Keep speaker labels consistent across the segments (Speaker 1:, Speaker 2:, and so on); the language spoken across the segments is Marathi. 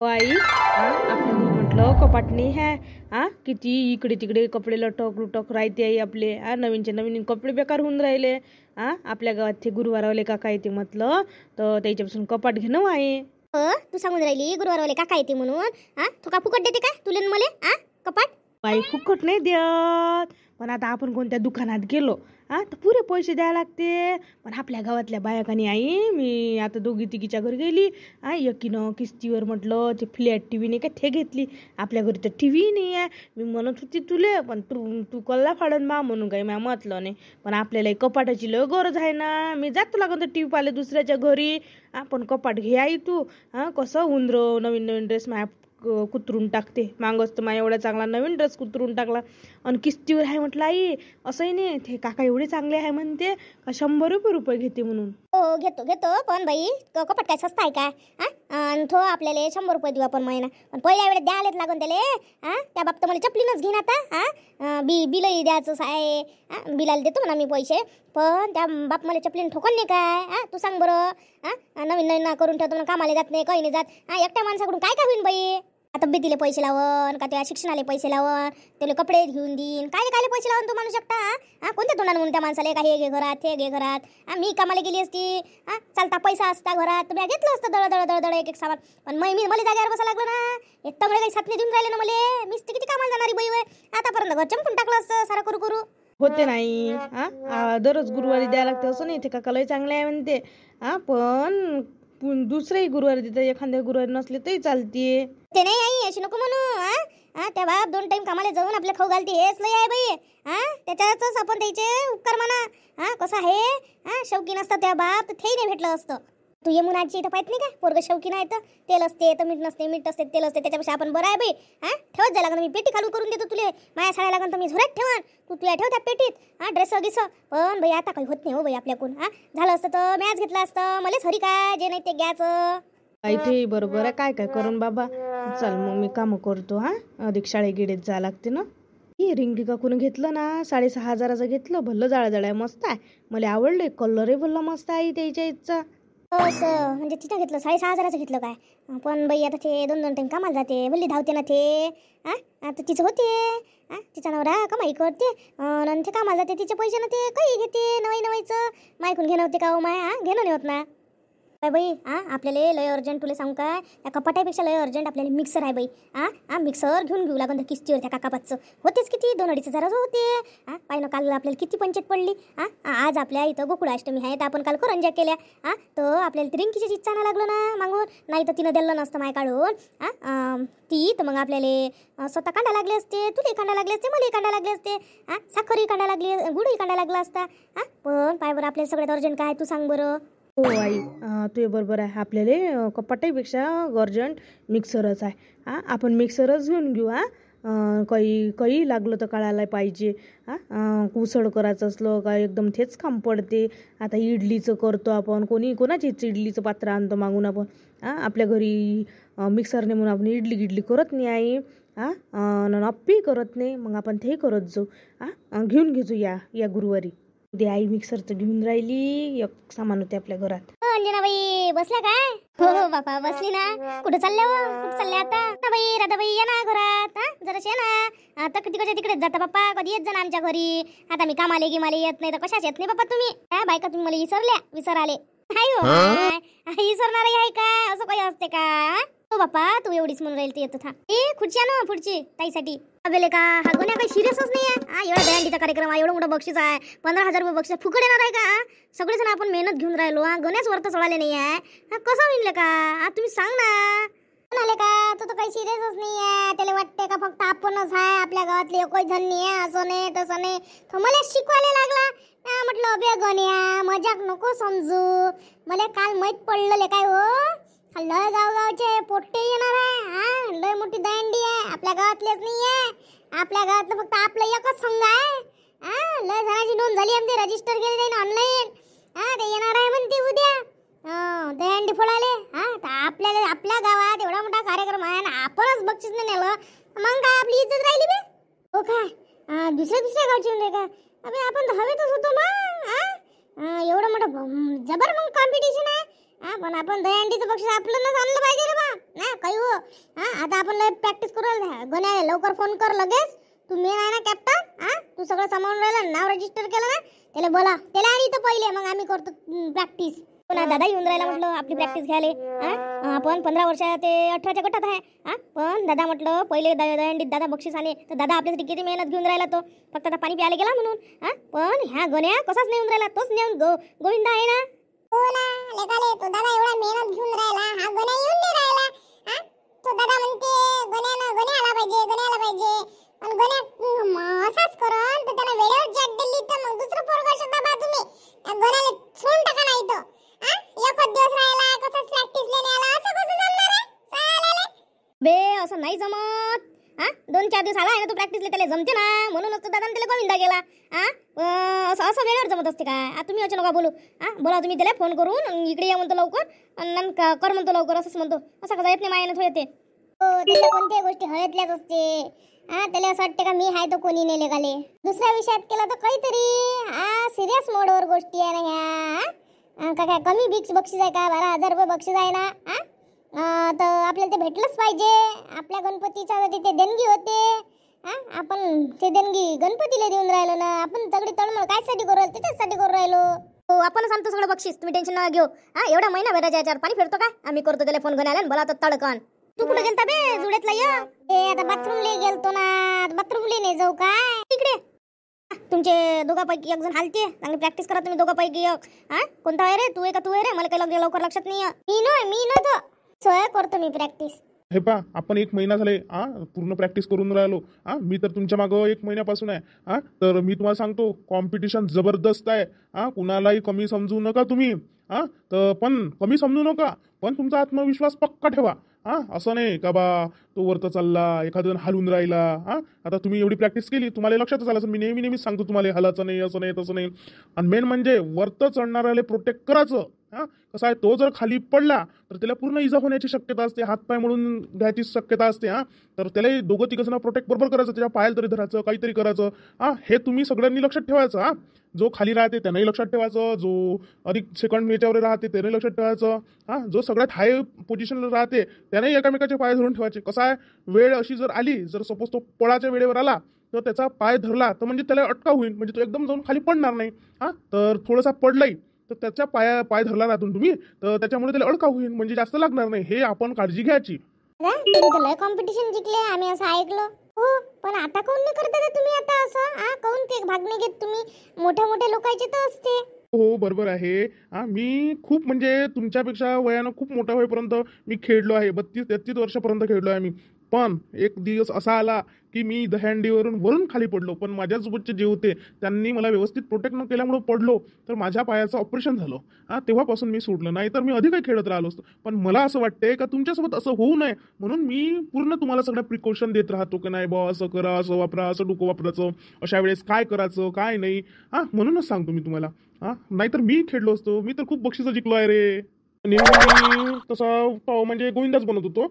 Speaker 1: हो आई, आपलं घर म्हटलं कपाटणी आहे. किती इकडे तिकडे कपडे लटक लुटक राहते आई आपले. नवीनचे नवीन कपडे बेकार होऊन राहिले. आपल्या गावात ते गुरुवारवाले काका येते म्हटलं, तर त्याच्यापासून कपाट घेणं आहे.
Speaker 2: तू सांगून राहिली गुरुवारवाले काका येते म्हणून. तू का फुकट देते का तुले न मले कपाट?
Speaker 1: बाई फुकट नाही देत, पण आता आपण कोणत्या दुकानात गेलो तर पुरे पैसे द्यायला लागते. पण आपल्या गावातल्या बायकानी आई, मी आता दोघी तिघीच्या घरी गेली. एकीनं किस्तीवर म्हटलं ते फ्लॅट टी व्ही नाही का ते घेतली. आपल्या घरी तर टी व्ही नाही आहे. मी म्हणत होती तुले, पण तू कल्ला फाडन बा म्हणून काही मी म्हटलं नाही. पण आपल्याला कपाटाची लय गरज आहे ना. मी जातो लागून तर टी व्ही पाहिले दुसऱ्याच्या घरी. पण कपाट घे आई तू. कसं उंदर नवीन नवीन ड्रेस कुतरून टाकते. मागच तर माझ्या एवढा चांगला नवीन ड्रेस कुतरून टाकला. आणि किस्तीवर आहे म्हटलं आई. असंही नाही, ते काका एवढे चांगले आहे म्हणते का 100 रुपये घेते म्हणून.
Speaker 2: हो घेतो पण बाई कपाट काय स्वस्त आहे काय? आणि तो आपल्याला 100 रुपये देऊ आपण महिना. पण पहिल्या वेळेस द्यायलाच लागून त्याले. त्या बाबत मला चपलीनच घेईन आता. बिलही द्यायचंच आहे. बिलाला देतो म्हणा मी पैसे, पण त्या बाप मला चपलीने ठोकून नाही काय? तू सांग बरं. नवीन नवीन करून ठेवतो म्हणून कामाला जात नाही, काही नाही जात. एकट्या माणसाकडून काय काय होईन बाई? तब्येतीला पैसे लावून का त्या शिक्षणाला पैसे लावून, त्याला कपडे घेऊन देईन, काय पैसे लावून तू म्हणू शकता? कोणत्या तोंडाने म्हणून त्या माणसाला का हे घे घरात ते घे घरात? मी कामाला गेली असती, चालता पैसा असता घरात, तुम्ही घेतलं असतं दळ दळ दळ दळ एक एक सामान. पण मला जागेवर बसा लागलं ना. एक तगडे काही साथने देऊन राहिले ना मला. मीच किती कामाला जाणारी बाई वय. आतापर्यंत घर चंपून टाकलं असतं सारा करू करू.
Speaker 1: होते नाही. दररोज गुरुवारी द्यायला लागते असं नाही. ते काकालाही चांगले आहे म्हणते. पण दुसरेही गुरुवारी देतात, एखाद्या गुरुवारी नसले तरी चालते.
Speaker 2: ते नाही आई, अशी नको म्हणू. त्या बाप 2 टाइम कामाला जाऊन आपल्या खाऊ घालते, हेच लय आहे बाई. त्याच्यातच आपण त्याचे उपकार म्हणा. कसं आहे, शौकीन असतं त्या बाप, तर तेही नाही भेटलं असतं. तू यमुनाची इथं पाहत नाही का, पोरग शौकीन आहे तर तेल असते तर मीठ नसते, मीठ असते तेल असते. त्याच्यापेक्षा आपण बरं आहे बाई. ठेवत जाय लागन, मी पेटी खालून करून देतो तुले. माझ्या साड्या लागन तर मी झोऱ्यात ठेवन, तू तुया ठेव त्या पेटीत. ड्रेस गिस. पण बाई आता काही होत नाही हो बाई आपल्याकडून. झालं असतं तर मॅच घेतला असतं, मलाच हरी काय जे नाही ते घ्यायचं.
Speaker 1: ते बरोबर आहे. काय काय करून बाबा. चल मग मी काम करतो. अधिक शाळे गिडेत जा लागते ना. ही रिंगी काकून घेतलं ना, 6,500 घेतलं. भल्लं जाळ आहे, मस्त आहे. मला आवडले. कलरही भल्ला मस्त आहे त्याच्या इच्छा.
Speaker 2: असं म्हणजे तिथं घेतलं 6,500 घेतलं काय? पण बाई आता ते 2 टाइम कामाला जाते, भल्ली धावते ना ते. आता तिचं होते. तिचा नवरा कमाई करते आणि ते कामाला जाते, तिचे पैसे ना ते काही घेते नवाईचं. मायकून घेणं होते का हो माय? घेणं नाही होत ना बाई. आपल्याला लय अर्जंट, तुला सांगू काय, त्या कपाटापेक्षा लय अर्जंट आपल्याला मिक्सर आहे बाई. मिक्सर घेऊन घेऊ लागून त्या किस्तीवर त्या काकापाचं. होतेच किती 2-2.5 हजार होते. पाहिलं काल आपल्याला किती पंचायत पडली. आज आपल्या इथं गोकुळाष्टमी आहे, तर आपण काल करंज्या केल्या. तर आपल्याला ती रिंकीची इच्छा नाही लागलं ना मागून, नाही तर तिनं दिलं नसतं माय काढून. ती तर मग आपल्याला स्वतः कांडा लागले असते, तुला कांडा लागले असते, मला कांडा लागले असते. साखरही कांडा लागली, गुडही कांडा लागला असता. पण पाय बरं आपल्याला सगळ्यात अर्जंट काय तू सांग बरं.
Speaker 1: हो आई, तू बरोबर आहे. आपल्याला कपाटापेक्षा अर्जंट मिक्सरच आहे. आपण मिक्सरच घेऊन घेऊ. काही लागलं तर काढायला पाहिजे. उसळ करायचं असलं का एकदम तेच काम पडते. आता इडलीचं करतो आपण, कोणाचीच इडलीचं पात्र आणतो मागून आपण. आपल्या घरी मिक्सरने म्हणून आपण इडली गिडली करत नाही आई. अप्पी करत नाही, मग आपण ते करत जाऊ. घेऊन घेजो या गुरुवारी. उद्या आई मिक्सरचं घेऊन राहिली. एक सामान होते आपल्या घरात.
Speaker 2: अंजनाबाई बसल्या काय? हो बापा बसली ना. कुठं चालल्या हो? कुठं चालल्या आता? बाई राधाबाई या ना घरात. जराशी या ना. आता तिकडेच जाता बाप्पा, कधी येत जा ना आमच्या घरी. आता मी कामाले येत नाही तर कशाच येत नाही बाप्पा तुम्ही. बायका तुम्ही मला विसर आले. हाय हो विसरणारही आहे का? असं काही असते का? हो बाप्पा तू एवढीच म्हणून राहील, येतो था. खुर्ची ना पुढची ताईसाठी. अबेले का हा गोण्या काही सिरियसच नाही आहे. एवढा दहंडीचा कार्यक्रम आहे, एवढं मोठं बक्षीस आहे, 15,000 रुपये बक्षीस फुकट येणार आहे का? सगळेजण आपण मेहनत घेऊन राहिलो. गोण्याच वरत चढाले नाही आहे. कसं विणले का? तुम्ही सांग ना. म्हणाले का तो तर काही सिरियसच नाही आहे. त्याला वाटते का फक्त आपणच आहे, आपल्या गावातले एकही जण नाही आहे. असं नाही तसं नाही. तो मला शिकवायला लागला. म्हटलं अबे गण्या मजाक नको समजू. मला काल माहित पडलं काय हो, लय गावचे पोट्टे येणार आहे. लय मोठी दंडी आहे. आपल्या गावातलेच नाही आहे. आपल्या गावातलं फक्त आपलं एकच संघ आहे. लय जणांची नोंद झाली, आमची रजिस्टर केली जाईन ऑनलाईन. ते येणार आहे म्हणते उद्या दंडी फोडाले. तर आपल्याला आपल्या गावात एवढा मोठा कार्यक्रम आहे आणि आपणच बक्षीस नाही नेलं, मग काय आपली इज्जत राहिली बे? हो काय दुसऱ्या गावची म्हणजे का? अबे आपण हवेतच होतो मग. एवढं मोठं जबर मग कॉम्पिटिशन आहे. पण आपण दहीहंडीचं बक्षीस आपल्यालाच आणलं पाहिजे रे बा. ना काही हो. आता आपण प्रॅक्टिस करू. गण्या लवकर फोन कर लगेच. तू मेन आहे ना कॅप्टन. तू सगळं सांभाळून राहिला, नाव रजिस्टर केलं ना. त्याला बोला, त्याला आणि तर पहिले मग आम्ही करतो प्रॅक्टिस. पुन्हा दादा येऊन राहिला म्हटलं आपली प्रॅक्टिस घ्यायला. आपण 15 वर्ष ते 18च्या गटात आहे. पण दादा म्हटलं पहिले दंडीत दादा बक्षीस आले तर दादा आपल्यासाठी किती मेहनत घेऊन राहिला. तो फक्त आता पाणी प्यायला गेला म्हणून. पण ह्या गण्या कसाच नेऊन राहिला, तोच नेऊन गोविंदा आहे ना.
Speaker 3: हो ना लेकाले, तो दादा एवढा मेहनत घेऊन राहिला, हा गण्या येऊन नाही राहिला. तो दादा म्हणते गण्या आला पाहिजे. पण गण्या असाच करन तर त्याला वेळेवर जॅक दिली तर मग दुसरं पोरगा शोधा बा तुम्ही. गण्याला सोडून टाका नाही तो. एकच दिवस राहिला कसं प्रॅक्टिस लेने आला, असं कसं जमणार आहे चालेल
Speaker 2: बे. असं नाही जमत. 2-4 दिवस आला आहे ना तू प्रॅक्टिसला, त्याला जमते ना. म्हणूनच तो दादा त्याला गोविंदा गेला. असं वेळेवर जमत असते काय? तुम्ही अचानक नका बोलू. बोला तुम्ही त्याला फोन करून इकडे या म्हणतो लवकर आणि कर म्हणतो लवकर, असंच म्हणतो. असं कसं येत नाही मायानं थोडे ते.
Speaker 3: त्याच्या कोणत्याही गोष्टी हळदल्याच असते. त्याला असं वाटते का मी आहे तो कोणी नेले गाले. दुसऱ्या विषयात केला तर काहीतरी सिरियस मोडवर गोष्टी आहे ना ह्या. काय कमी बक्षीस आहे का? 12,000 रुपये बक्षीस आहे ना. तर आपल्याला ते भेटलंच पाहिजे. आपल्या गणपतीच्या ते देणगी होते. आपण ते देणगी गणपतीला देऊन राहिलो ना. आपण सगळी तळमळ कायसाठी करू राहिलो? त्याच्यासाठी करू राहिलो.
Speaker 2: हो आपण सांगतो सगळं बक्षीस, तुम्ही टेन्शन नका घेऊ. एवढा महिना भराच्या याच्यावर पाणी फिरतो काय? आम्ही करतो त्याला फोन घेऊन आला बोला तर तडकन. तू कुठे गेलता बे जुड्यातला?
Speaker 3: आता बाथरूमला गेलतो ना. बाथरूमला नाही जाऊ काय?
Speaker 2: तिकडे तुमचे दोघांपैकी एक जण हालते. चांगली प्रॅक्टिस करा तुम्ही दोघांपैकी एक. कोणता आहे रे? तू आहे का तू आहे रे? मला काही लवकर लक्षात नाही.
Speaker 3: मी नव्हतो. सोय करतो मी प्रॅक्टिस.
Speaker 4: हे पा आपण 1 महिना झाले पूर्ण प्रॅक्टिस करून राहिलो. मी तर तुमच्या मागं 1 महिन्यापासून आहे. तर मी तुम्हाला सांगतो कॉम्पिटिशन जबरदस्त आहे. कुणालाही कमी समजू नका तुम्ही. तर पण कमी समजू नका, पण तुमचा आत्मविश्वास पक्का ठेवा. असं नाही का बा तो वरतं चालला, एखादा जण हलून राहिला. आता तुम्ही एवढी प्रॅक्टिस केली, तुम्हाला लक्षातच आलं. मी नेहमीच सांगतो तुम्हाला हलायचं नाही, असं नाही तसं नाही. आणि मेन म्हणजे वरतं चढणाऱ्याला प्रोटेक्ट करायचं. कसं आहे, तो जर खाली पडला तर त्याला पूर्ण इजा होण्याची शक्यता असते, हातपाय म्हणून घ्यायची शक्यता असते. तर त्याला 2-3 जण प्रोटेक्ट बरोबर करायचं, त्याच्या पायाला तरी धरायचं, काहीतरी करायचं. हे तुम्ही सगळ्यांनी लक्षात ठेवायचं. जो खाली राहते त्यानंही लक्षात ठेवायचं, जो अधिक सेकंड याच्यावर राहते त्यानंही लक्षात ठेवायचं. जो सगळ्यात हाय पोझिशनला राहते त्यानंही एकमेकाचे पाय धरून ठेवायचे. कसं आहे, वेळ अशी जर आली, जर सपोज तो पळाच्या वेळेवर आला तर त्याचा पाय धरला तर म्हणजे त्याला अटका होईल, म्हणजे तो एकदम जाऊन खाली पडणार नाही. तर थोडासा पडलाही तर त्याच्या पाय धरला राहतून तुम्ही, तर त्याच्यामुळे त्याला अडका होईल, म्हणजे जास्त लागणार नाही. हे आपण काळजी घ्यायची.
Speaker 3: लय कॉम्पिटिशन जिंकले आम्ही असं ऐकलं. हो पण आता काऊन नाही करता तुम्ही आता असं? काऊन ते भाग नाही घेत तुम्ही? मोठ्या लोकांचे तर असते.
Speaker 4: हो बरोबर आहे. मी खूप म्हणजे तुमच्यापेक्षा वयानं खूप मोठा होईपर्यंत मी खेळलो आहे. 32-33 वर्षापर्यंत खेळलो आहे मी. पण एक दिवस असा आला की मी दहंडीवरून खाली पडलो. पण माझ्यासोबतचे जे होते त्यांनी मला व्यवस्थित प्रोटेक्ट न केल्यामुळे पडलो, तर माझ्या पायाचं ऑपरेशन झालं. तेव्हापासून मी सोडलं. नाही तर मी अधिकही खेळत राहिलो असतो. पण मला असं वाटतंय का तुमच्यासोबत असं होऊ नये म्हणून मी पूर्ण तुम्हाला सगळ्या प्रिकॉशन देत राहतो की नाही बा असं करा, असं वापरा, असं डोकं वापरायचं, अशा वेळेस काय करायचं काय नाही. म्हणूनच सांगतो मी तुम्हाला. नाहीतर मी खेळलो असतो. मी तर खूप बक्षिसं जिंकलो आहे रे. नेहमी तसा म्हणजे गोविंदाच बनत होतो.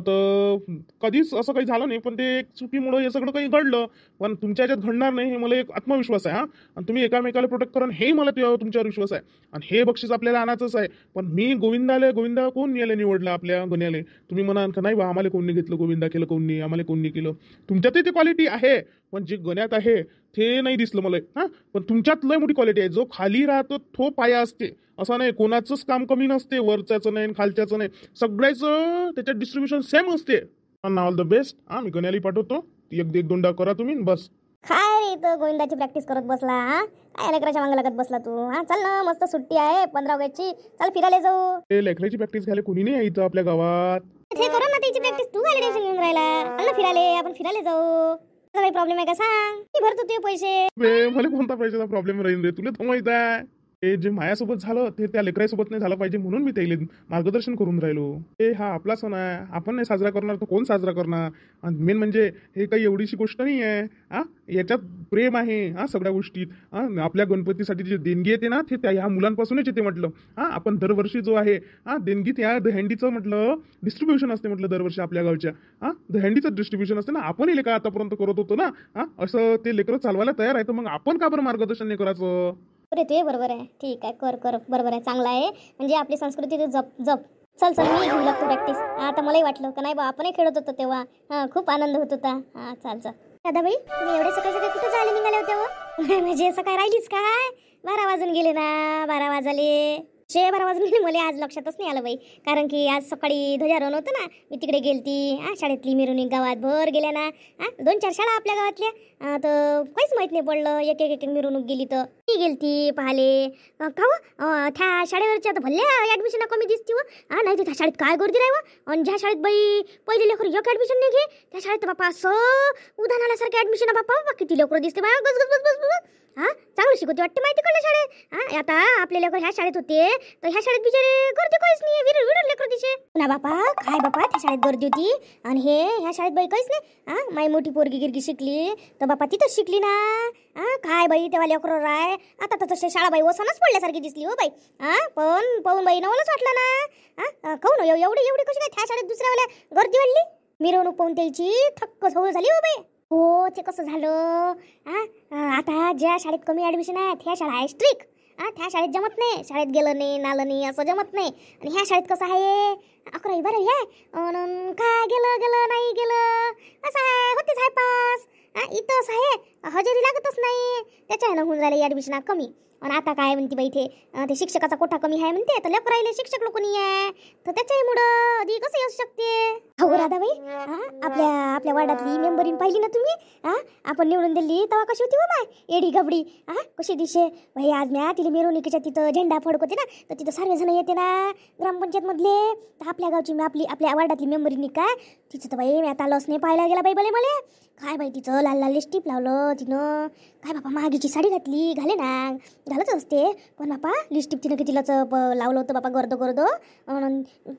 Speaker 4: तर कधीच असं काही झालं नाही. पण ते एक चुकीमुळे हे सगळं काही घडलं. पण तुमच्या ह्याच्यात घडणार नाही हे मला एक आत्मविश्वास आहे. आणि तुम्ही एकामेकाला प्रोटेक्ट करून हे मला तुमच्यावर विश्वास आहे. आणि हे बक्षीस आपल्याला आणायचंच आहे. पण मी गोविंदा कोण याला निवडलं आपल्या गण्याले? तुम्ही म्हणाल का नाही बा आम्हाला कोणी घेतलं, गोविंदा केलं कोणी, आम्हाला कोणी केलं. तुमच्यातही ते क्वालिटी आहे, पण जे गण्यात आहे ते नाही दिसलं मला. पण तुमच्यात लय मोठी क्वालिटी आहे. जो खाली राहतो तो पाया असते. असं नाही कोणाचंच काम कमी नसते, वरच्याचं नाही खालच्याचं नाही, सगळ्याचं त्याच्यात डिस्ट्रीब्युशन सेम असते. All the best. मी गण्याला पाठवतो. 1-2 करा तुम्ही बस.
Speaker 2: काय रे इथं गोविंदाची प्रॅक्टिस करत बसला? काय लेकराच्या मागं लागत बसला तू? चल ना, मस्त सुट्टी आहे 15 ऑगस्टची. चल फिरायला जाऊ.
Speaker 4: ते लेकराची प्रॅक्टिस घ्यायला कोणी नाही इथं आपल्या गावात.
Speaker 2: हे करू ना त्याची प्रॅक्टिस. तू काय टेन्शन घेऊन राहिला? चल ना फिरायला, आपण फिरायला जाऊ. काही प्रॉब्लेम आहे का सांग? मी भरतो तुझे पैसे.
Speaker 4: मला कोणता पैशाचा प्रॉब्लेम राहील रे? तुला तर माहित आहे ते जे मायासोबत झालं ते त्या लेकरासोबत नाही झालं पाहिजे, म्हणून मी त्याला मार्गदर्शन करून राहिलो. हे हा आपला सण आहे, आपण नाही साजरा करणार तर कोण साजरा करणार? आणि मेन म्हणजे हे काही एवढीशी गोष्ट नाही आहे. याच्यात प्रेम आहे सगळ्या गोष्टीत. आपल्या गणपतीसाठी जे देणगी येते ना ते त्या ह्या मुलांपासूनच येते म्हटलं. आपण दरवर्षी जो आहे देणगी त्या दहंडीचं म्हटलं डिस्ट्रीब्युशन असते म्हटलं दरवर्षी आपल्या गावच्या. दहंडीचं डिस्ट्रीब्युशन असते ना. आपण हे का आतापर्यंत करत होतो ना. असं ते लेकरं चालवायला तयार आहे, तर मग आपण का बरं मार्गदर्शन नाही करायचं?
Speaker 2: अरे ते बरोबर आहे. ठीक आहे, कर बरोबर आहे, चांगला आहे. म्हणजे आपली संस्कृती तू जप. चल चल मी घेऊ लागतो प्रॅक्टिस. आता मलाही वाटलं का नाही बा आपणही खेळत होतो तेव्हा. खूप आनंद होत होता. चाल चल. दादाबाई तुम्ही एवढे सकाळी सकाळी कुठे जायला निघाले होते हो? म्हणजे सकाळी राहिलीच काय? 12 वाजून गेले ना. 12 वाजले. 12 वाजून गेले. मला आज लक्षातच नाही आलं बाई. कारण की आज सकाळी ध्वजारोहण होतं ना. मी तिकडे गेलती. शाळेतली मिरवणूक गावात भर गेल्या ना. 2-4 शाळा आपल्या गावातल्या. तर काहीच माहित नाही पडलं. एक एक मिरवणूक गेली तर ती गेलती पाहाले. का त्या शाळेवरच्या तर भल्ल्या ऍडमिशन कमी दिसती व. नाही तर त्या शाळेत काय गर्दी नाही व. आणि ज्या शाळेत बाई पहिले लेकर एक ऍडमिशन नाही घे त्या शाळेत बापा असं उदाहरण आल्यासारखे ऍडमिशन बापा किती लेकर दिसते बा. गज गज गज गज. चांगलं शिकवते वाटते माहिती कडलं शाळेत. आता आपले लेकर ह्या शाळेत होते तर ह्या शाळेत बिचारे गर्दी काहीच नाही. विरळ लेकर तिचे ना बापा. काय बापा त्या शाळेत गर्दी होती आणि ह्या शाळेत बाई काहीच नाही. माई मोठी पोरगी गिरगी शिकली तर बापा तिथंच शिकली ना. काय बाई तेव्हा लेकर राय. आता तर तसे शाळा बाई वसनच पडल्यासारखी दिसली हो बाई. पण पाहून बाई नवलच वाटलं ना. कहून एवढी एवढी कशी काय त्या शाळेत दुसऱ्यावाल्या गर्दी वाढली. मिरवणूक पाहून त्याची थक्क सवय झाली हो बाई. हो ते कसं झालं. आता ज्या शाळेत कमी ऍडमिशन आहे त्या शाळा आहे स्ट्रिक. त्या शाळेत जमत नाही. शाळेत गेलं नाही नालं नाही असं जमत नाही. आणि ह्या शाळेत कसं आहे 11वी 12वी आहे. काय गेलं नाही गेलं असं आहे. होतेच आहे पास. इथं असं आहे हजेरी लागतच नाही. त्याच्यानं होऊन राहिले ऍडमिशन कमी. आणि आता काय म्हणते बाई ते शिक्षकाचा कोठा कमी आहे म्हणते. तर लेकर राहिले शिक्षक लोक नाही आहे तर त्याच्यामुळं अधिक कसं येऊ शकते. हो राधाबाई आपल्या वार्डातली मेंबरीन पाहिली ना तुम्ही. आपण निवडून दिली तेव्हा कशी होती हो माय एडी गबडी. कशी दिशे भाई. आज म्या तिला मिरवणुकीच्या तिथं झेंडा फडकवते ना तर तिथं सर्वजण येते ना ग्रामपंचायत मधले. तर आपल्या गावची आपल्या वार्डातली मेंबरीनी काय तिचं तर बाई मी आता लस नाही पाहायला गेला बाई बले मला. काय बाई तिचं लाल लाल लिपस्टिक लावलं तिनं. काय बापा मागीची साडी घातली घाले ना घालतच असते. पण बापा लिपस्टिक तिनं किती लावलं होतं बापा गर्द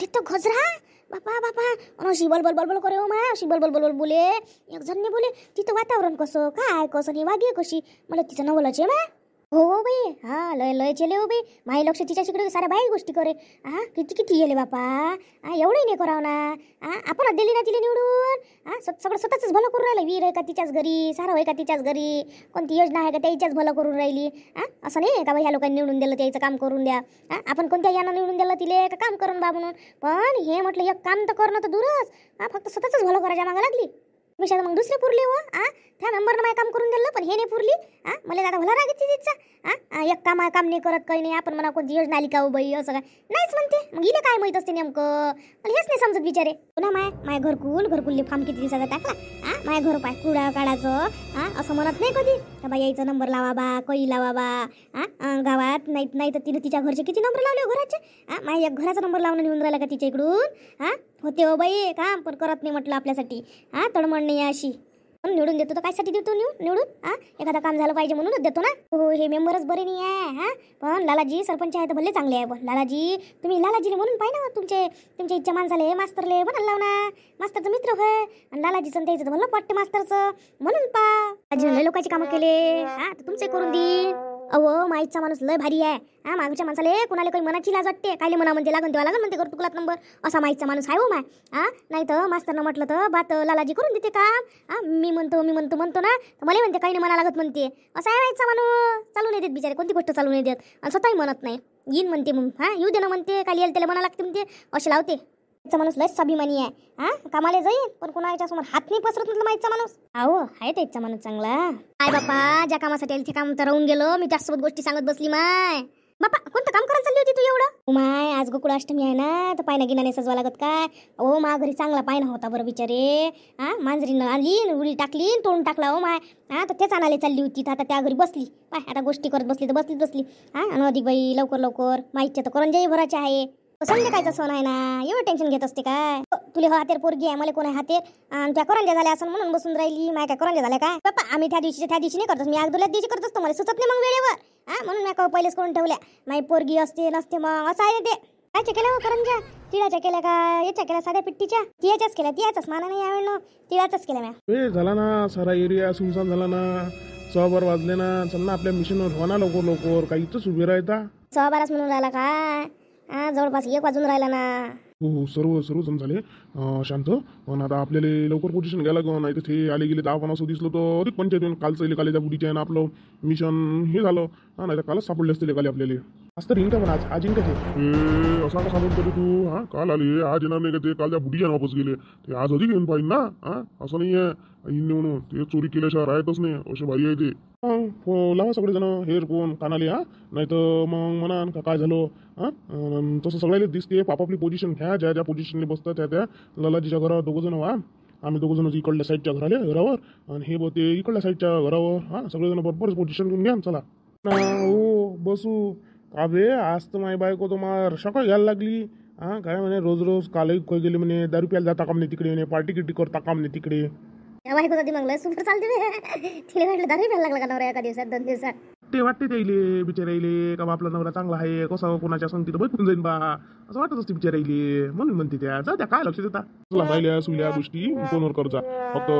Speaker 2: तिथं गजरा बापा अशी बलबल बलबल करे हो मा. अशी बलबल बलबल बोले. एक जण नाही बोले. तिथं वातावरण कसं काय कसं नाही वागे कशी मला तिचं नवलच आहे मा. हो बाई लय चेले हो बाई. माही लक्ष तिच्या तिकडे साऱ्या बाई गोष्टी करे. किती गेले बापा. एवढंही नाही करावं ना. आपण दिली ना तिला निवडून. सगळं स्वतःच भलं करून राहिलं. वीर आहे का तिच्याच घरी. सारं आहे का तिच्याच घरी. कोणती योजना आहे का त्याच्याच भलं करून राहिली. असं नाही का बाई ह्या लोकांनी निवडून दिलं त्याचं काम करून द्या. आपण कोणत्या यानं निवडून दिलं तिले का काम करून बा म्हणून. पण हे म्हटलं एक काम तर करणं तर दूरच. फक्त स्वतःच भलं करायच्या मागं लागली. विषयात मग दुसरे पुरले हो. त्या मेंबरनं माझं काम करून दिलं पण हे नाही पुरली. मला दादा भला राग येते तिचा. एक काम नाही करत काही नाही. आपण म्हणा कोणती योजना आली का हो बाई असं काय नाहीच म्हणते. मग हिला काय माहीत असते नेमकं. मला हेच नाही समजत बिचारे. पुन्हा माय घरकुलले फार्म किती दिवसाचा टाकला. माय घर पाय कुडा काढायचं असं म्हणत नाही कधी का बाई यायचा नंबर लावा बा कई लावा बा. गावात नाही तर तिने तिच्या घरचे किती नंबर लावले हो घराचे. माय एक घराचा नंबर लावणं निघून राहिला का तिच्या इकडून. होते हो बाई काम पण करत नाही म्हटलं आपल्यासाठी. तडमड नाही अशी. निवडून देतो तर कायसाठी देतो निवडून. एखादा काम झालं पाहिजे म्हणूनच देतो ना. हो हे मेंबरच बरे नाही आहे. पण लालाजी सरपंच आहे तर भले चांगले आहे. पण लालाजी तुम्ही लालाजीले म्हणून पाहिजे ना तुमच्या इच्छा माणसाले मास्तरले म्हणाल लाव ना. मास्तरचा मित्र होय आणि लालाजीचं त्याचं तर भलं वाटते मास्तरचं म्हणून लय लोकांची कामं केले. तर तुमचे करून देईन. अहो माईचा माणूस लय भारी आहे. मागच्या माणसाले कोणाला काही मनाची लाज वाटते. कायले म्हणा म्हणते लागन तेव्हा लागन म्हणते कर तुकलात नंबर असा माईचा माणूस आहे हो माय. नाही तर मास्तरनं म्हटलं तर बात लालाजी करून देते काम. मी म्हणतो ना तर मला म्हणते काही नाही म्हणा लागत म्हणते. असा आहे माईचा माणूस. चालू नाही देत बिचारे कोणती गोष्ट चालू नाही देत. आणि स्वतःही म्हणत नाही. येईन म्हणते मग येऊ दे ना म्हणते. काय येईल त्याला म्हणा लागते म्हणते असे लावते. माणूस लय स्वाभिमानी आहे. कामाला जाईल पण कोणाच्या समोर हात नाही पसरत म्हटलं माईचा माणूस. अहो आहे त्याचा माणूस चांगला. काय बापा ज्या कामासाठी आली ते काम तर राहून गेलो. मी त्यासोबत गोष्टी सांगत बसली माय. बापा कोणतं काम करायला चालली होती तू एवढं. माय आज गोकुळाष्टमी आहे ना तर पायना गिनाने सजवा लागत काय. ओ मा घरी चांगला पायना होता बरं बिचारे. मांजरीनं आली उडी टाकली तोडून टाकला हो माय. तर तेच आणायला चालली होती तर आता त्या घरी बसली. पाय आता गोष्टी करत बसली तर बसली. आणि अधिक बाई लवकर माईच्या तर करंजाई भरायचे आहे. संध्याकाळचा सण आहे ना एवढं टेन्शन घेत असते काय. तुला हातेर पोरगी आहे मला कोण आहे हातेर. आणि त्या करंजा झाल्या असं म्हणून बसून राहिली. माय काय करंजा झाल्या काय बाप्पा. आम्ही त्या दिवशी नाही करतो. मी अगोदरल्या दिवशी करत असतो. मला सुचत नाही मग वेळेवर. म्हणून मी पहिलेच करून ठेवल्या. माई पोरगी असते नसते मग असं आहे ते. कायच्या केल्या हो करंजा. तिळाच्या केल्या का याच्या केल्या साध्या पिट्टीच्या. तियाच्याच केल्या. तियाचाच माना नाही यावेळेला तिळाचाच केल्या म्या.
Speaker 4: झाला ना सारा एरिया सुनसान झाला ना. 6 वाजले ना. चल ना आपल्या मिशनवर हो ना लवकर काही इथंच उभे राहता.
Speaker 2: 6 म्हणून राहिला काय. जवळपास 1 वाजून राहिला ना.
Speaker 4: हो हो सर्व सर्वजण झाले शांत. पण आता आपल्याला लवकर पोझिशन घ्यायला लागलं, नाही तर ते आले गेले तर आपण असं दिसलो तर अधिक पंचायत येऊन कालचं इले काले त्या बुडीच्या आहे ना आपलं मिशन हे झालं. नाही तर कालच सापडले असते काले आपल्याला. आज तर येईन का पण आज येईन का ते असं का सांगून तरी तू हा काल आले आज येणार नाही का ते काल त्या बुडीच्या वापस गेले ते आज अधिक येऊन पाहिजे ना. हा असं नाही आहे येईन म्हणून ते चोरी केल्याशिवाय राहतच नाही असे भारी आहे ते. लावा सगळेजण हेअरफोन कानाले हा नाही तर मग म्हणा का काय झालं हा तसं सगळ्याला दिसते आपापली पोझिशन घ्या ज्या ज्या पोझिशनने बसतात त्या त्या ललाजीच्या घरावर दोघंजण व्हा. आम्ही दोघंजण इकडल्या साईडच्या घरावर आणि हे बघ ते इकडल्या साईडच्या घरावर हा सगळेजण बरोबर पोझिशन घेऊन घ्या चला हो बसू. का बे आज तर माझी बायको तुम्हाला सकाळी घ्यायला लागली. हा काय म्हणे रोज रोज कालही खोय गेले म्हणे दारू प्यायला जाता का म्हणे तिकडे म्हणे पार्टी किटी करता का म्हणे तिकडे.
Speaker 2: बायको कधी मग सुपर चालते तिने म्हटलं दारू प्यायला लागला का नवरा एका दिवसात 2 दिवसात.
Speaker 4: ते वाटते त्याईले बिचाराईले का आपला नवरा चांगला आहे कसा कोणाच्या संगतीत बसून जाईन बा असं वाटत असते बिचाराईले म्हणून म्हणते त्या जा त्या काय लक्ष देता राहिल्या सुल्या गोष्टी फोनवर करजा. फक्त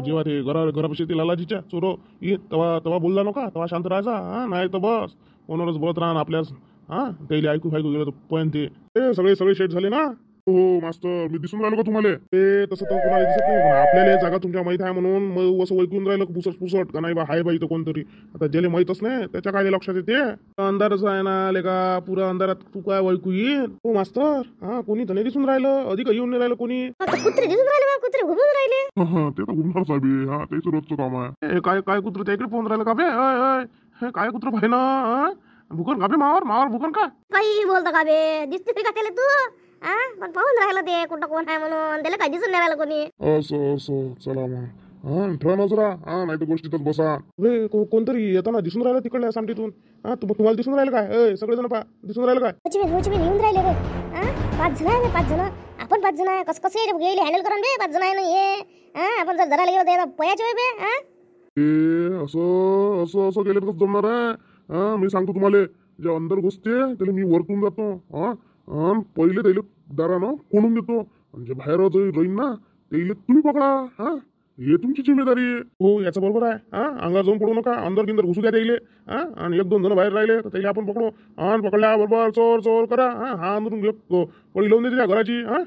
Speaker 4: जेव्हा ते घरापाशी ते लालाजीच्या चोर ये तेव्हा बोलला नका तेव्हा शांत राहायचा. हा नाही तर बस फोनवरच बोलत राहा आपल्यास. हा त्याला ऐकू गेलं तर पण ते सगळे शेट झाले ना. हो मास्तर मी दिसून राहिलो का तुम्हाला ते तसं तर कोणाला दिसत नाही पण आपल्याला जागा तुमच्या माहित आहे म्हणून मग असं वैकून राहिलं पुसट का नाही बा हाय बाई तर कोणतरी आता ज्याला माहीतच नाही त्याच्या काय लक्षात येते. अंधारच आहे ना लेका पुरा अंधारात तू काय वैकू येईल हो मास्तर. हा कोणी तर नाही दिसून राहिलं अधिक येऊन नाही राहिलं कोणी.
Speaker 2: कुत्रे दिसून राहिले कुत्रे घुमून राहिले.
Speaker 4: ते तर घुमणार साहेब हा तेच रोजचं काम आहे. काय कुत्र त्या इकडे फोन राहिलं का बे काय कुत्र पाहिजे ना भुकन का बे मावर भुकन का
Speaker 2: काही बोलतो का बे दिसते का त्याला तू. हा पण पाहून राहिलं ते कुठं कोण आहे म्हणून त्याला काय दिसून नाही राहिलं कोणी.
Speaker 4: असं चला मग हा ठेवा नजरा हा नाही तर गोष्टीतच बसा. कोणतरी येताना दिसून राहिलं तिकडल्या सामटीतून. हा तुम्हाला दिसून राहिलं काय सगळेजण दिसून राहिलं काय.
Speaker 2: येऊन राहिले रे. हा 5 जण आहे 5 जण आपण 5 जण आहे कसं गेले हँडल करून बे 5 जण आहे ना हे. हा आपण जर जरा गेलो पयाचे वेळ बे. हा
Speaker 4: असं गेले तर जमणार आहे. हा मी सांगतो तुम्हाला जे अंदर घुसते त्याला मी वरतून जातो. हा पहिले त्याला दारानं कोणून देतो म्हणजे बाहेर राहीन ना त्याला तुम्ही पकडा. हा हे तुमची जिम्मेदारी हो याचं बरोबर आहे. हा अंगावर जाऊन पडू नका अंदर गिंदर घुसू द्या त्याला. हा आणि 1-2 जण बाहेर राहिले तर त्याला आपण पकडू आणि पकडल्या बरोबर चोर करा. हा अंदरून कडी लावून देते त्या घराची. हा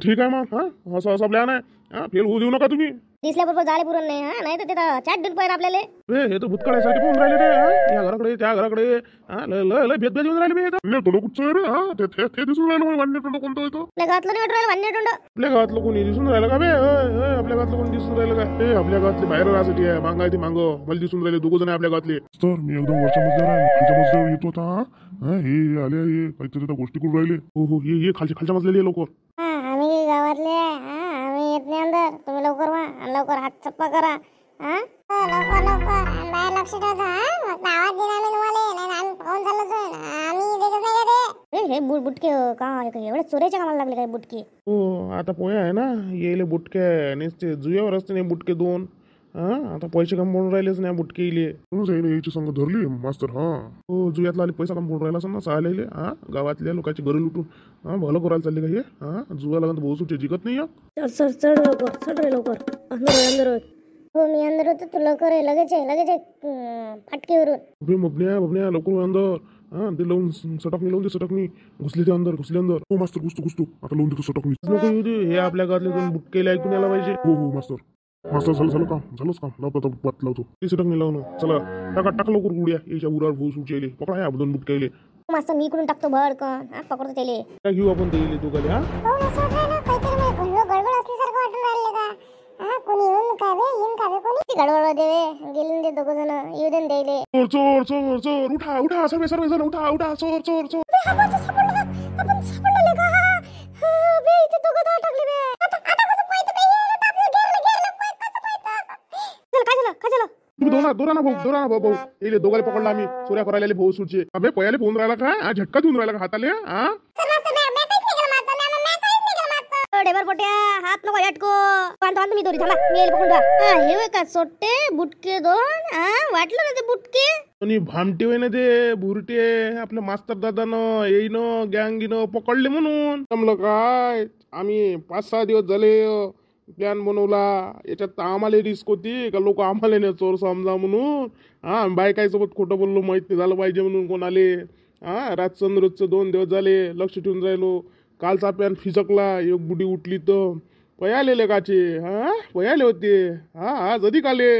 Speaker 4: ठीक आहे मग हा असं प्लॅन आहे. हा फेल होऊ देऊ नका तुम्ही.
Speaker 2: दिसल्याबरोबर जाले पुरण नाही. हा नाही तर ते चॅट देऊन पाहिजे आपल्याला.
Speaker 4: हे तर भूतकाळासाठी पाहून राहिले रे. या घराकडे त्या घराकडे लय भेद येऊन राहिले बे तो कुठचं रे. हा ते दिसून राहिलं वांडे तोंड कोणतं होतं
Speaker 2: आपल्या गावातलं नाही वाटू राहिलं वांडे तोंड.
Speaker 4: आपल्या गावातलं कोणी दिसून राहिलं का बे आपल्या गावातलं कोणी दिसून राहिलं का. ते आपल्या गावातले बाहेर राहण्यासाठी आहे मांगा ते मांग मला दिसून राहिले 2 जण आहे आपल्या गावातले. तर मी एकदम वरच्या मजल्यावर आहे खालच्या मजल्यावर येतो आता. हे आले हे काहीतरी त्या गोष्टी करून राहिले. हो ये खालच्या मजल्याला लवकर.
Speaker 3: आम्ही गावातले आम्ही येत नाही अंदर तुम्ही लवकर व्हा आणि लवकर हात चप्पा करा. लवकर बाहेर लक्ष ठेवा. मग आवाज देणार मी तुम्हाला नाही आम्ही पाहून चाललो आम्ही देखत नाही
Speaker 2: हे बुटके काय एवढे चोऱ्याच्या कामाला लागले काय बुटके.
Speaker 4: हो आता पोहे आहे ना येले बुटके नुसते जुयावर असते नाही बुटके 2. हा आता पैसे कम पडून राहिलेच नाही बुटके इले याची संग धरली मास्तर. हा हो जुयातला आले पैसा कम पडून राहिला असं ना चालले. हा गावातल्या लोकांची घरं लुटून हा भलं करायला चालले का हे. हा जुवा लागून भाऊ सुटे जिकत नाही.
Speaker 2: चढ लवकर अंदर.
Speaker 3: हो मी अंदर होतो तू लवकर लगेच फाटकीवरून.
Speaker 4: बबन्या लवकर अंदर. हा ते लावून सटकणी घुसले अंदर. हो मास्तर घुसतो आता लावून देतो सटकणी नको येऊ दे. हे आपल्या गावातले 2 बुटकेले ऐकून यायला पाहिजे. हो मास्तर झालं काम लावतो ते सटकणी लावून. चला टाक लवकर गुड्या याच्या उरावर भाऊ सुटले पकडा या 2 बुटकेले.
Speaker 2: मास्तर मी इकडून टाकतो भडकन. हा पकडतो त्याले.
Speaker 4: काय घेऊ आपण ते दोघाले. हा
Speaker 3: गडबड असल्यासारखं वाटून राहिले का. हा कोणी येऊन का कोणी गडबड देवे गेले ते 2 जण येऊ दे द्यायले.
Speaker 4: चोर उठा सर्व जण उठा चोर.
Speaker 3: आपण सापडले का. बे इथे 2 जण टाकले बे. आता कसं पाहिजे
Speaker 2: काय झालं.
Speaker 4: तुम्ही दोरा ना भाऊ येले दोघाले पकडला आम्ही चोऱ्या करायला भाऊ सुटचे. अबे पयाले फोन राहिला काय झटका देऊन राहिला का हाताले. हा
Speaker 2: डेबर पोट्या हात नको अटको. मी दोरी थांबा मी येईल पकडून. हे का सोट्टे बुटके 2. वाटलं ना ते बुटके
Speaker 4: आणि भामटे होय ना ते भुरटे आपल्या मास्तर दादानं येईनं गँगीनं पकडले म्हणून जमलं काय. आम्ही 5-6 दिवस झाले प्लॅन बनवला. याच्यात आम्हाला रिस्क होती का लोक आम्हाला नाही चोर समजा म्हणून. हा बायकाईसोबत खोटं बोललो माहित नाही झालं पाहिजे म्हणून कोणाले. हा रोजचं 2 दिवस झाले लक्ष ठेवून राहिलो कालचा पॅन फिसकला, एक बुडी उठली तर पयाले लेकाचे पयाले होते आज अधिक आले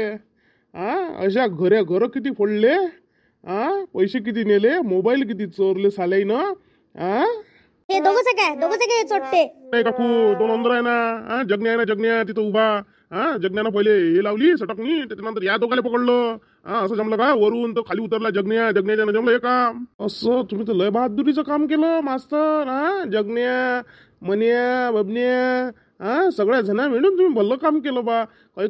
Speaker 4: अशा घर किती फोडले पैसे किती नेले, मोबाईल किती चोरले सालाई ना
Speaker 2: हे दोघंच काय चोट्टे
Speaker 4: नाही काकू, दोन अंदर आहे ना जगण्या आहे ना, जगण्या तिथं उभा जगण्यानं पहिले हे लावली सटकनी, त्याच्यानंतर या दोघाला पकडलं असं जमलं का, वरून तर खाली उतरला जगण्याच्या जमलं हे काम असं. तुम्ही तर लय बहादुरीचं काम केलं मास्तर जगण्या मन्या बबन्या सगळ्या जणा मिळून तुम्ही भलं काम केलं बा. काही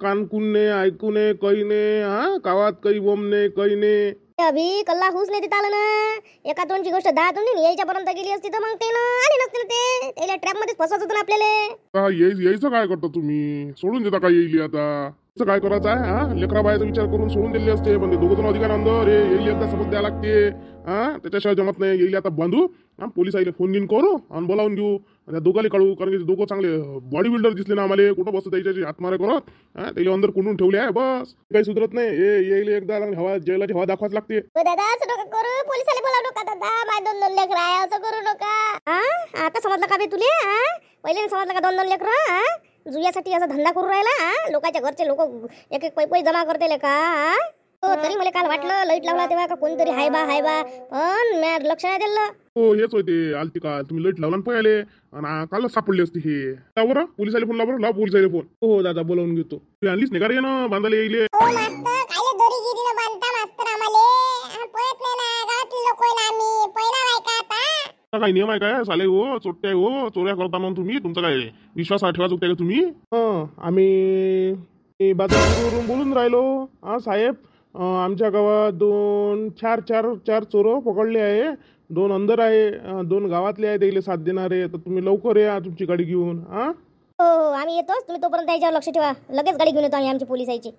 Speaker 4: कानकून नाही, ऐकू नये, काही नाही गावात काही बम नाही, काही नाही.
Speaker 2: अभि कल्ला हुस नाही तिथं आलं ना, एका दोनची गोष्ट 10 दोन यायच्यापर्यंत गेली असती तर मग ते ना आले नसते ना, ते त्याला ट्रॅप मध्येच फसवत होतं ना आपल्याला.
Speaker 4: यायचं काय करता तुम्ही, सोडून देता काय येईल आता, काय करायचं आहे लेकरा बायाचा विचार करून सोडून दिले असते, पण ते दोघं जण अधिकार अंदर येईल एकदा समज द्यावं लागते त्याच्याशिवाय जमत नाही. येईल आता बांधू पोलीस आईला फोन घेऊन करू आणि बोलावून घेऊ, त्या दोघाला काढू, कारण की दोघं चांगले बॉडी बिल्डर दिसले ना आम्हाला, कुठं बसत त्याच्याशी हातमारे करत त्याच्या अंदर कुंडून ठेवले आहे, बस काही सुधरत नाही. येईल एकदा हवा जेलाची हवा दाखवाच लागते.
Speaker 3: दादा असं नका करू, पोलिसाला बोलावू नका दादा, माझे 2 लेकर आहे, असं करू नका.
Speaker 2: आता समजलं का बे तुले पहिले समजलं का 2 लेकरं जुयासाठी असा धंदा करू राहिला लोकांच्या घरचे लोक एक पैसे जमा करते का तरी मला काल वाटलं लाईट लावला तेव्हा का कोणतरी हाय बा पण मी लक्ष नाही दिलं.
Speaker 4: हो हेच होते आलती का तुम्ही लाईट लावला पहिले आणि काल सापडले असते हे. बरं पोलिसाला फोन लाव, पोलिसाला फोन. हो दादा बोलावून घेतो. तू आणलीच नाही का रे ना बांधायला येईल
Speaker 3: मास्तर काले दोरीगिरीनं बांधता मास्तर आम्हाला पळत नाही ना, गावातले लोक आहे ना आम्ही, पहिला नाही का आता
Speaker 4: काही नियम आहे काय साले हो, चोट्टे हो, चोऱ्या करता म्हणून तुम्ही तुमचा काय विश्वास ठेवा चुकता का तुम्ही. आम्ही बाजारवरून बोलून राहिलो साहेब, आमच्या गावात 4 चोरं पकडले आहे, 2 अंदर आहे, 2 गावातले आहे, त्याला साथ देणारे, तर तुम्ही लवकर या तुमची गाडी घेऊन.
Speaker 2: हो आम्ही येतोच, तुम्ही तोपर्यंत त्याच्यावर लक्ष ठेवा, लगेच गाडी घेऊन येतो आम्ही आमची पोलिसाची.